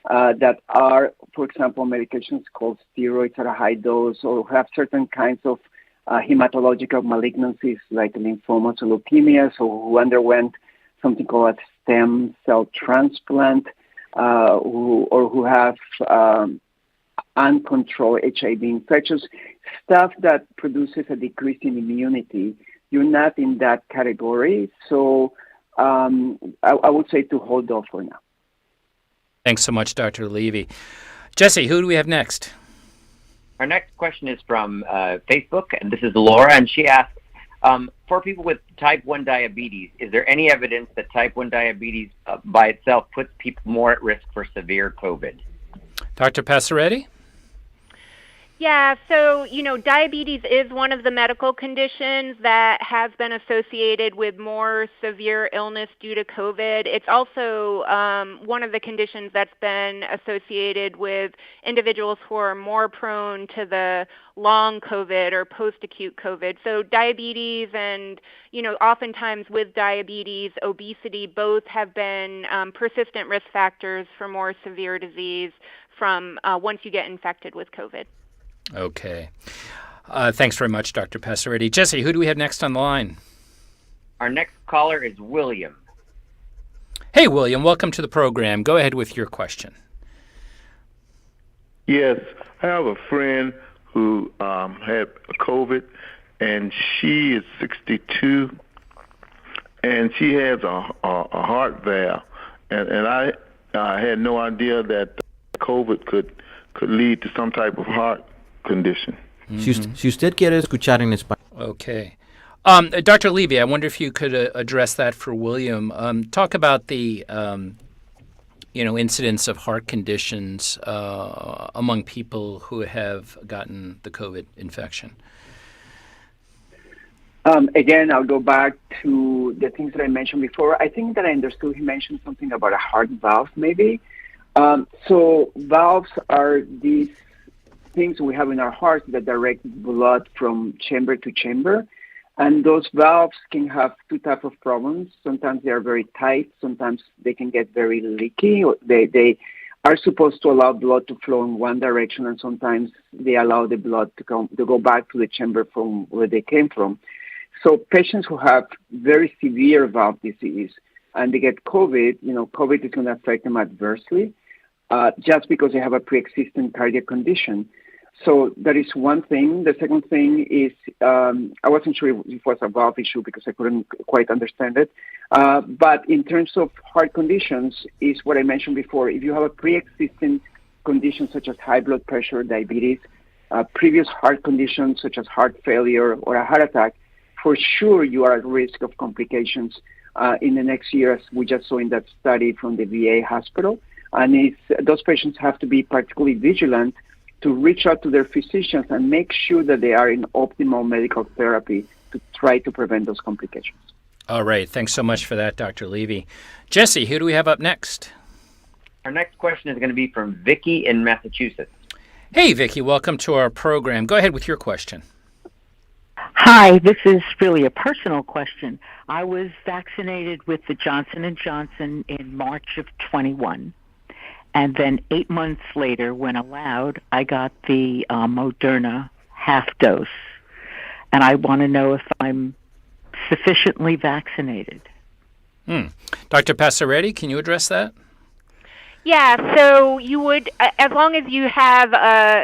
E: that are, for example, medications called steroids at a high dose or have certain kinds of hematological malignancies like lymphomas or leukemias, or who underwent something called a stem cell transplant, who have uncontrolled HIV infections, stuff that produces a decrease in immunity. You're not in that category, so I would say to hold off for now.
B: Thanks so much, Dr. Levy. Jesse, who do we have next?
F: Our next question is from Facebook, and this is Laura, and she asks, for people with type 1 diabetes, is there any evidence that type 1 diabetes by itself puts people more at risk for severe COVID?
B: Dr. Passaretti?
D: Yeah, so, diabetes is one of the medical conditions that has been associated with more severe illness due to COVID. It's also one of the conditions that's been associated with individuals who are more prone to the long COVID or post-acute COVID. So diabetes and, oftentimes with diabetes, obesity, both have been persistent risk factors for more severe disease from once you get infected with COVID.
B: Okay. Thanks very much, Dr. Passaretti. Jesse, who do we have next on the line?
F: Our next caller is William.
B: Hey, William, welcome to the program. Go ahead with your question.
J: Yes, I have a friend who had COVID, and she is 62, and she has a heart valve, and I had no idea that COVID could lead to some type of heart condition.
C: Si usted quiere escuchar en español.
B: Okay. Dr. Levy, I wonder if you could address that for William. Talk about the, incidence of heart conditions among people who have gotten the COVID infection.
E: Again, I'll go back to the things that I mentioned before. I think that I understood he mentioned something about a heart valve, maybe. So valves are these things we have in our hearts that direct blood from chamber to chamber. And those valves can have two types of problems. Sometimes they are very tight. Sometimes they can get very leaky. They are supposed to allow blood to flow in one direction, and sometimes they allow the blood to go back to the chamber from where they came from. So patients who have very severe valve disease and they get COVID, COVID is going to affect them adversely just because they have a pre-existing cardiac condition. So that is one thing. The second thing is I wasn't sure if it was a valve issue because I couldn't quite understand it. But in terms of heart conditions, is what I mentioned before. If you have a pre-existing condition such as high blood pressure, diabetes, previous heart conditions such as heart failure or a heart attack, for sure you are at risk of complications in the next year, as we just saw in that study from the VA hospital. And those patients have to be particularly vigilant to reach out to their physicians and make sure that they are in optimal medical therapy to try to prevent those complications.
B: All right. Thanks so much for that, Dr. Levy. Jesse, who do we have up next?
F: Our next question is going to be from Vicky in Massachusetts.
B: Hey, Vicky. Welcome to our program. Go ahead with your question.
K: Hi, this is really a personal question. I was vaccinated with the Johnson & Johnson in March of 21. And then 8 months later, when allowed, I got the Moderna half dose. And I want to know if I'm sufficiently vaccinated.
B: Dr. Passaretti, can you address that?
D: Yeah, so you would, as long as you have,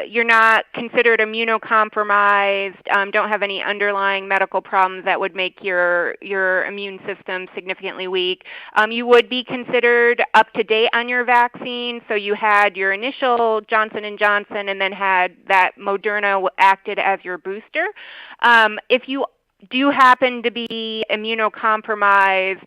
D: you're not considered immunocompromised, don't have any underlying medical problems that would make your immune system significantly weak, you would be considered up to date on your vaccine. So you had your initial Johnson & Johnson and then had that Moderna acted as your booster. If you do happen to be immunocompromised,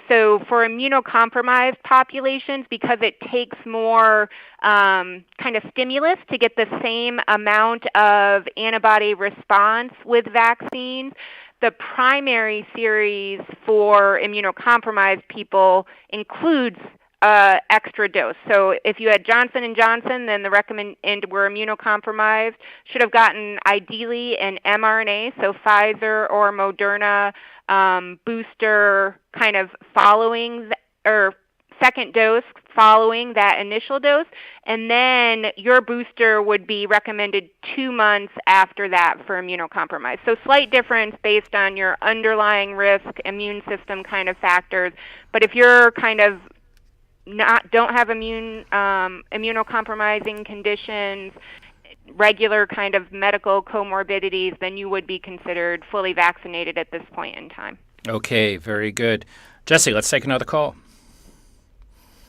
D: so for immunocompromised populations, because it takes more kind of stimulus to get the same amount of antibody response with vaccines, the primary series for immunocompromised people includes extra dose. So if you had Johnson & Johnson, then the recommended were immunocompromised, should have gotten ideally an mRNA, so Pfizer or Moderna booster kind of following, or second dose following that initial dose, and then your booster would be recommended 2 months after that for immunocompromised. So slight difference based on your underlying risk, immune system kind of factors, but if you're kind of don't have immunocompromising conditions, regular kind of medical comorbidities, then you would be considered fully vaccinated at this point in time.
B: Okay, very good. Jesse, let's take another call.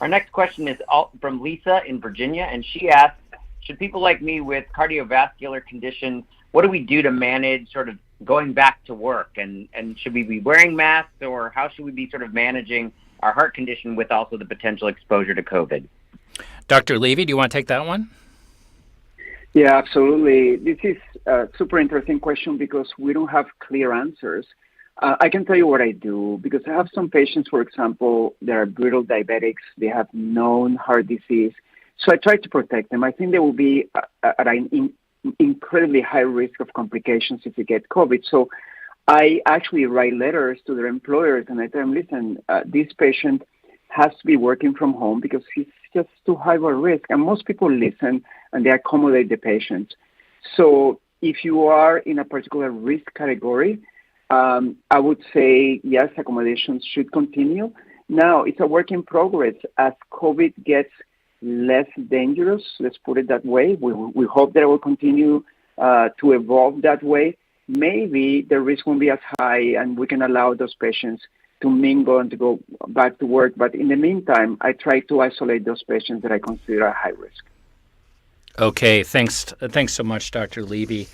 F: Our next question is from Lisa in Virginia, and she asks, should people like me with cardiovascular conditions, what do we do to manage sort of going back to work? And should we be wearing masks, or how should we be sort of managing our heart condition with also the potential exposure to COVID?
B: Dr. Levy, do you want to take that one?
E: Yeah, absolutely. This is a super interesting question because we don't have clear answers. I can tell you what I do, because I have some patients, for example, that are brittle diabetics. They have known heart disease. So I try to protect them. I think they will be at an incredibly high risk of complications if they get COVID. So I actually write letters to their employers and I tell them, listen, this patient has to be working from home because he's just too high of a risk. And most people listen and they accommodate the patient. So if you are in a particular risk category, I would say, yes, accommodations should continue. Now, it's a work in progress. As COVID gets less dangerous, let's put it that way, we hope that it will continue to evolve that way. Maybe the risk won't be as high and we can allow those patients to mingle and to go back to work. But in the meantime, I try to isolate those patients that I consider high risk.
B: Okay, thanks so much, Dr. Levy.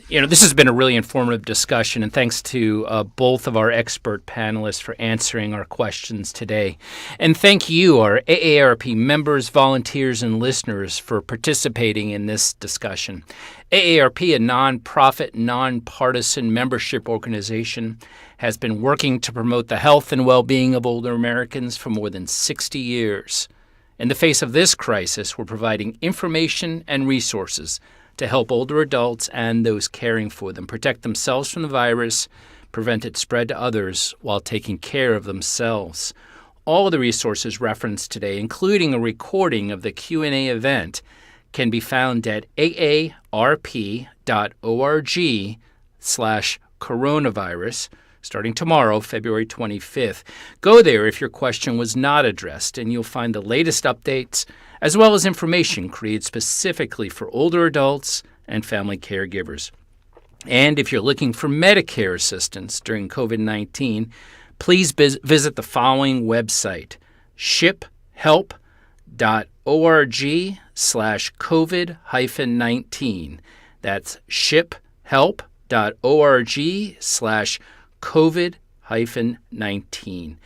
B: This has been a really informative discussion, and thanks to both of our expert panelists for answering our questions today. And thank you, our AARP members, volunteers, and listeners for participating in this discussion. AARP, a nonprofit, nonpartisan membership organization, has been working to promote the health and well-being of older Americans for more than 60 years. In the face of this crisis, we're providing information and resources to help older adults and those caring for them protect themselves from the virus, prevent its spread to others while taking care of themselves. All of the resources referenced today, including a recording of the Q&A event, can be found at aarp.org/coronavirus starting tomorrow, February 25th. Go there if your question was not addressed, and you'll find the latest updates as well as information created specifically for older adults and family caregivers. And if you're looking for Medicare assistance during COVID-19, please visit the following website, shiphelp.org/COVID-19. That's shiphelp.org/COVID-19.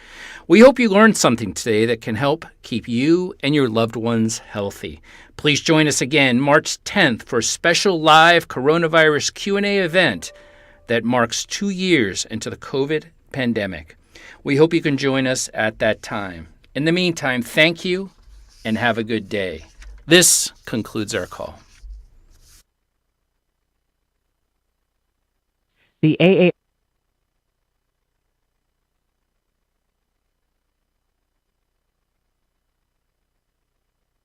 B: We hope you learned something today that can help keep you and your loved ones healthy. Please join us again March 10th for a special live coronavirus Q&A event that marks 2 years into the COVID pandemic. We hope you can join us at that time. In the meantime, thank you and have a good day. This concludes our call.
K: The AARP